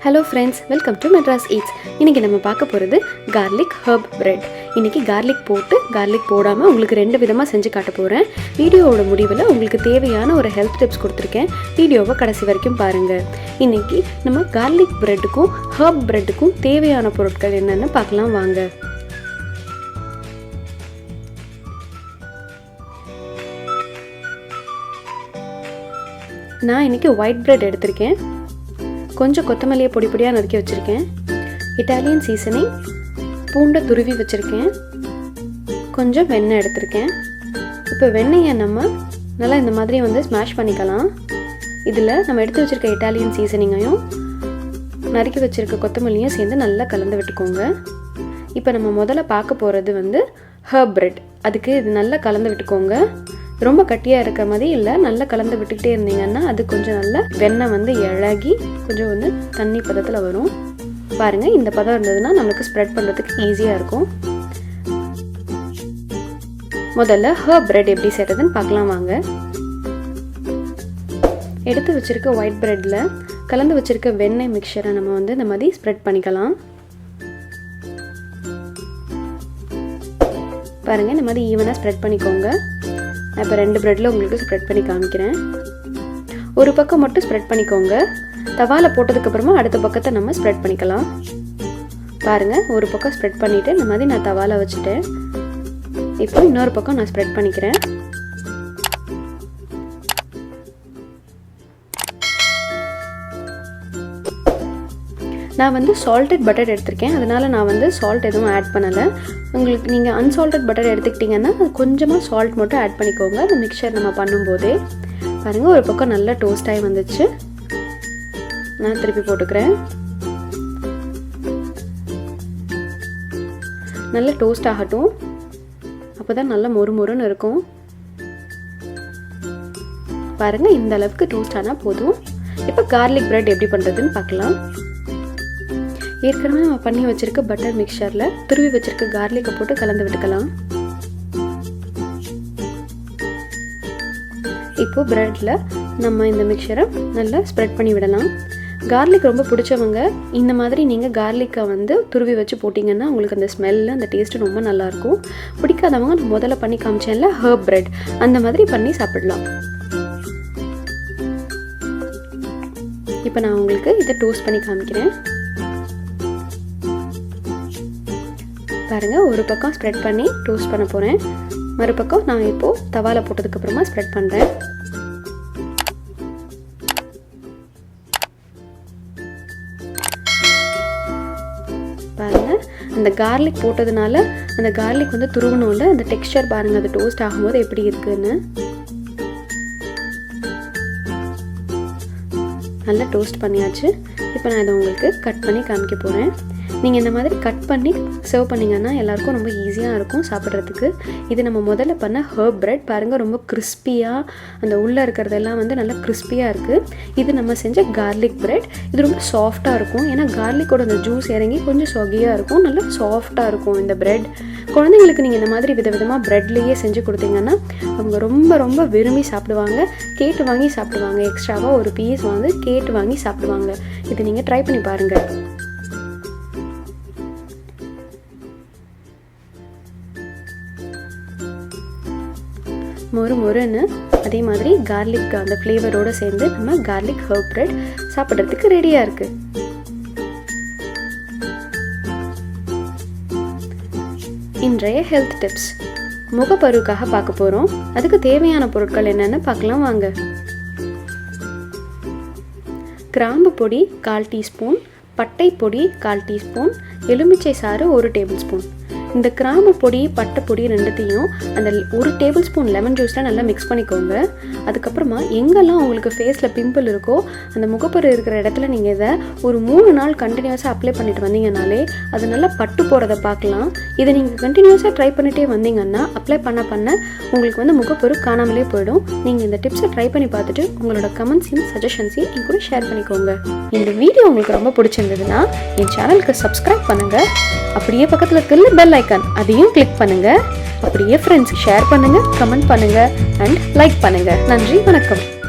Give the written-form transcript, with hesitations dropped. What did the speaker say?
Hello friends, welcome to Madras Eats. இன்னைக்கு நம்ம பார்க்க போறது garlic herb bread. இன்னைக்கு garlic போட்டு garlic போடாம உங்களுக்கு ரெண்டு விதமா செஞ்சு காட்ட போறேன். வீடியோவோட முடிவுல உங்களுக்கு தேவையான ஒரு ஹெல்த் டிப்ஸ் கொடுத்திருக்கேன். வீடியோவை கடைசி வரைக்கும் பாருங்க. இன்னைக்கு நம்ம garlic breadக்கும் herb breadக்கும் தேவையான பொருட்கள் என்னன்னு பார்க்கலாம் வாங்க. நான் இன்னைக்கு white bread எடுத்திருக்கேன். கொஞ்சம் கொத்தமல்லியை பொடி பொடியாக நறுக்கி வச்சுருக்கேன். இட்டாலியன் சீசனிங், பூண்டை துருவி வச்சுருக்கேன். கொஞ்சம் வெண்ணெய் எடுத்திருக்கேன். இப்போ வெண்ணெயை நம்ம நல்லா இந்த மாதிரி ஸ்மாஷ் பண்ணிக்கலாம். இதில் நம்ம எடுத்து வச்சுருக்க இட்டாலியன் சீசனிங்கையும் நறுக்கி வச்சுருக்க கொத்தமல்லியும் சேர்ந்து நல்லா கலந்து விட்டுக்கோங்க. இப்போ நம்ம முதல்ல பார்க்க போகிறது ஹர்ப் பிரெட். அதுக்கு இது நல்லா கலந்து விட்டுக்கோங்க. ரொம்ப கட்டியாக இருக்க மாதிரி இல்லை, நல்லா கலந்து விட்டுக்கிட்டே இருந்தீங்கன்னா அது கொஞ்சம் நல்லா வெண்ணெய் இழகி கொஞ்சம் தண்ணி பதத்தில் வரும். பாருங்கள், இந்த பதம் இருந்ததுன்னா நம்மளுக்கு ஸ்ப்ரெட் பண்ணுறதுக்கு ஈஸியாக இருக்கும். முதல்ல ஹர்ப் பிரெட் எப்படி செய்கிறதுன்னு பார்க்கலாம் வாங்க. எடுத்து வச்சுருக்க ஒயிட் பிரெட்டில் கலந்து வச்சுருக்க வெண்ணெய் மிக்சரை நம்ம இந்த மாதிரி ஸ்ப்ரெட் பண்ணிக்கலாம். பாருங்கள், இந்த மாதிரி ஈவனாக ஸ்ப்ரெட் பண்ணிக்கோங்க. நான் இப்போ ரெண்டு ப்ரெட்டில் உங்களுக்கு ஸ்ப்ரெட் பண்ணி காமிக்கிறேன். ஒரு பக்கம் மட்டும் ஸ்ப்ரெட் பண்ணிக்கோங்க. தவாவில் போட்டதுக்கப்புறமா அடுத்த பக்கத்தை நம்ம ஸ்ப்ரெட் பண்ணிக்கலாம். பாருங்கள், ஒரு பக்கம் ஸ்ப்ரெட் பண்ணிவிட்டு இந்த மாதிரி நான் தவாவில் வச்சுட்டேன். இப்போ இன்னொரு பக்கம் நான் ஸ்ப்ரெட் பண்ணிக்கிறேன். நான் சால்டட் பட்டர் எடுத்திருக்கேன். அதனால் நான் சால்ட் எதுவும் ஆட் பண்ணலை. உங்களுக்கு நீங்கள் அன்சால்டட் பட்டர் எடுத்துக்கிட்டிங்கன்னா அது கொஞ்சமாக சால்ட் மட்டும் ஆட் பண்ணிக்கோங்க. அந்த மிக்சர் நம்ம பண்ணும்போதே பாருங்கள், ஒரு பக்கம் நல்லா டோஸ்ட் ஆகி வந்துச்சு. நான் திருப்பி போட்டுக்கிறேன். நல்லா டோஸ்ட் ஆகட்டும், அப்போ தான் நல்லா மொறுமொறுன்னு இருக்கும். பாருங்கள், இந்த அளவுக்கு டோஸ்ட் ஆனால் போதும். இப்போ கார்லிக் பிரெட் எப்படி பண்ணுறதுன்னு பார்க்கலாம். ஏற்கனவே நம்ம பண்ணி வச்சுருக்க பட்டர் மிக்சரில் துருவி வச்சுருக்க கார்லிக்கை போட்டு கலந்து விட்டுக்கலாம். இப்போது ப்ரெட்டில் நம்ம இந்த மிக்சரை நல்லா ஸ்ப்ரெட் பண்ணி விடலாம். கார்லிக் ரொம்ப பிடிச்சவங்க இந்த மாதிரி நீங்கள் கார்லிக்கை துருவி வச்சு போட்டிங்கன்னா உங்களுக்கு அந்த ஸ்மெல்லு அந்த டேஸ்ட்டு ரொம்ப நல்லாயிருக்கும். பிடிக்காதவங்க நான் முதல்ல பண்ணி காமிச்சேன்ல ஹர்ப் பிரெட், அந்த மாதிரி பண்ணி சாப்பிடலாம். இப்போ நான் உங்களுக்கு இதை டோஸ்ட் பண்ணி காமிக்கிறேன். பாருங்கள், ஒரு பக்கம் ஸ்ப்ரெட் பண்ணி டோஸ்ட் பண்ண போகிறேன். மறுபக்கம் நான் இப்போது தவாவில் போட்டதுக்கப்புறமா ஸ்ப்ரெட் பண்ணுறேன். பாருங்கள், அந்த கார்லிக் போட்டதுனால அந்த கார்லிக் துருவணும்ல, அந்த டெக்ஸ்சர் பாருங்கள், அது டோஸ்ட் ஆகும்போது எப்படி இருக்குன்னு. நல்லா டோஸ்ட் பண்ணியாச்சு. இப்போ நான் இதை உங்களுக்கு கட் பண்ணி காமிக்க போகிறேன். நீங்கள் இந்த மாதிரி கட் பண்ணி சர்வ் பண்ணிங்கன்னா எல்லாருக்கும் ரொம்ப ஈஸியாக இருக்கும் சாப்பிட்றதுக்கு. இது நம்ம முதல்ல பண்ண ஹர்ப் பிரெட். பாருங்கள், ரொம்ப கிறிஸ்பியாக அந்த உள்ளே இருக்கிறதெல்லாம் நல்லா கிறிஸ்பியாக இருக்குது. இது நம்ம செஞ்ச கார்லிக் பிரெட். இது ரொம்ப சாஃப்டாக இருக்கும். ஏன்னா கார்லிக்கோட அந்த ஜூஸ் இறங்கி கொஞ்சம் சொகியாக இருக்கும், நல்லா சாஃப்டாக இருக்கும் இந்த பிரெட். குழந்தைங்களுக்கு நீங்கள் இந்த மாதிரி விதவிதமாக ப்ரெட்லேயே செஞ்சு கொடுத்தீங்கன்னா அவங்க ரொம்ப ரொம்ப விரும்பி சாப்பிடுவாங்க, கேட்டு வாங்கி சாப்பிடுவாங்க. எக்ஸ்ட்ராவாக ஒரு பீஸ் கேட்டு வாங்கி சாப்பிடுவாங்க. இதை நீங்கள் ட்ரை பண்ணி பாருங்கள். மொறுன்னு அதே மாதிரி கார்லிக் அந்த ஃப்ளேவரோடு சேர்ந்து நம்ம கார்லிக் ஹர்ப் பிரெட் சாப்பிட்றதுக்கு ரெடியாக இருக்குது. இன்றைய ஹெல்த் டிப்ஸ் முகப்பருவுக்காக பார்க்க போகிறோம். அதுக்கு தேவையான பொருட்கள் என்னென்னு பார்க்கலாம் வாங்க. கிராம்பு பொடி 1/4 டீஸ்பூன், பட்டை பொடி 1/4 டீஸ்பூன், எலுமிச்சை சாறு 1 டேபிள் ஸ்பூன். இந்த கிராம்பு பொடி பட்டை பொடி ரெண்டுத்தையும் அந்த 1 டேபிள் ஸ்பூன் லெமன் ஜூஸில் நல்லா மிக்ஸ் பண்ணிக்கோங்க. அதுக்கப்புறமா எங்கெல்லாம் உங்களுக்கு ஃபேஸில் பிம்பிள் இருக்கோ அந்த முகப்பரு இருக்கிற இடத்துல நீங்கள் இதை ஒரு 3 நாள் கண்டினியூஸாக அப்ளை பண்ணிட்டு வந்தீங்கனாலே அது நல்லா பட்டு போகிறத பார்க்கலாம். இதை நீங்கள் கண்டினியூஸாக ட்ரை பண்ணிகிட்டே வந்தீங்கன்னா அப்ளை பண்ண உங்களுக்கு முகப்பரு காணாமலே போயிடும். நீங்கள் இந்த டிப்ஸை ட்ரை பண்ணி பார்த்துட்டு உங்களோட கமெண்ட்ஸையும் சஜஷன்ஸையும் என் கூட ஷேர் பண்ணிக்கோங்க. இந்த வீடியோ உங்களுக்கு ரொம்ப பிடிச்சிருந்ததுன்னா என் சேனலுக்கு சப்ஸ்கிரைப் பண்ணுங்கள். அப்படியே பக்கத்தில் இருக்கிற பெல் ஐக்கான் அதையும் கிளிக் பண்ணுங்க. அப்படியே ஃப்ரெண்ட்ஸ் ஷேர் பண்ணுங்க, கமெண்ட் பண்ணுங்க அண்ட் லைக் பண்ணுங்க. நன்றி, வணக்கம்.